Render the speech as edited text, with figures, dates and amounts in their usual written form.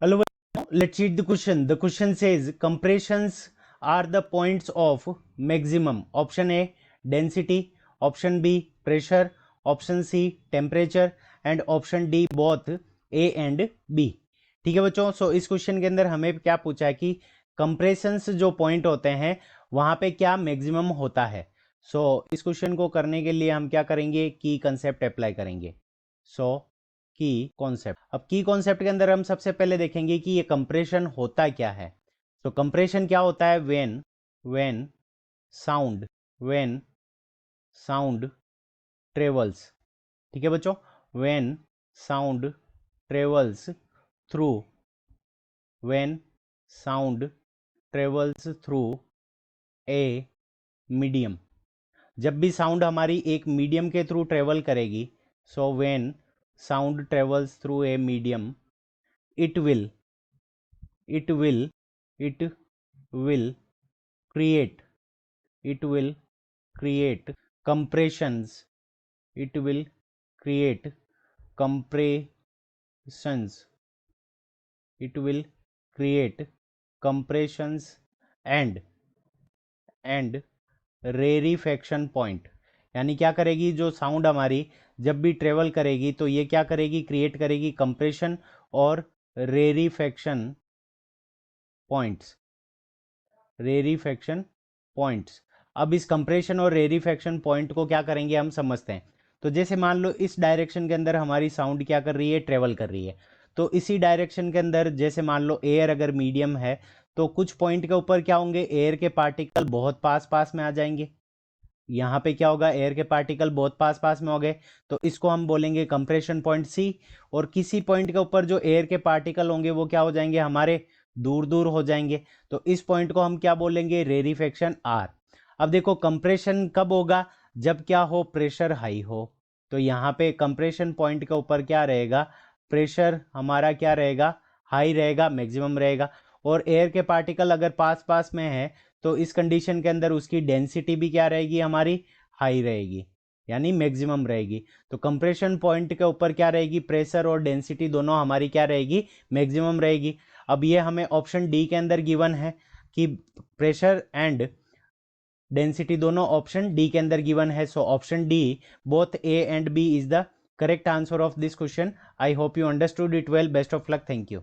Hello, let's read the question. The question says compressions are the points of maximum. Option A density, option B pressure, option C temperature and option D both A and B. ठीक है बच्चों, सो इस question के अंदर हमें क्या पूछा है कि कंप्रेशंस जो पॉइंट होते हैं वहां पे क्या मैक्सिमम होता है. सो इस क्वेश्चन को करने के लिए हम क्या करेंगे, की कंसेप्ट अप्लाई करेंगे. सो की कॉन्सेप्ट. अब की कॉन्सेप्ट के अंदर हम सबसे पहले देखेंगे कि ये कंप्रेशन होता क्या है. तो कंप्रेशन क्या होता है, व्हेन साउंड ट्रेवल्स. ठीक है बच्चों, when sound travels through a medium. जब भी साउंड हमारी एक मीडियम के थ्रू ट्रेवल करेगी, so when sound travels through a medium, it will create compressions. It will create compressions and rarefaction point. यानी क्या करेगी, जो साउंड हमारी जब भी ट्रेवल करेगी तो ये क्या करेगी, क्रिएट करेगी कंप्रेशन और रेरीफेक्शन पॉइंट्स. अब इस कंप्रेशन और रेरीफेक्शन पॉइंट को क्या करेंगे हम समझते हैं. तो जैसे मान लो इस डायरेक्शन के अंदर हमारी साउंड क्या कर रही है, ट्रेवल कर रही है. तो इसी डायरेक्शन के अंदर जैसे मान लो एयर अगर मीडियम है तो कुछ पॉइंट के ऊपर क्या होंगे, एयर के पार्टिकल बहुत पास में आ जाएंगे. यहाँ पे क्या होगा, एयर के पार्टिकल बहुत पास में हो गए, तो इसको हम बोलेंगे कंप्रेशन पॉइंट सी. और किसी पॉइंट के ऊपर जो एयर के पार्टिकल होंगे वो क्या हो जाएंगे, हमारे दूर हो जाएंगे, तो इस पॉइंट को हम क्या बोलेंगे, रेरीफेक्शन आर. अब देखो कंप्रेशन कब होगा, जब क्या हो, प्रेशर हाई हो. तो यहाँ पे कंप्रेशन पॉइंट के ऊपर क्या रहेगा, प्रेशर हमारा क्या रहेगा, हाई रहेगा, मैक्सिमम रहेगा. और एयर के पार्टिकल अगर पास में है तो इस कंडीशन के अंदर उसकी डेंसिटी भी क्या रहेगी, हमारी हाई रहेगी, यानी मैक्सिमम रहेगी. तो कंप्रेशन पॉइंट के ऊपर क्या रहेगी, प्रेशर और डेंसिटी दोनों हमारी क्या रहेगी, मैक्सिमम रहेगी. अब ये हमें ऑप्शन डी के अंदर गिवन है कि प्रेशर एंड डेंसिटी दोनों ऑप्शन डी के अंदर गिवन है. So option D both A and B is the correct answer of this question. I hope you understood it well. Best of luck. Thank you.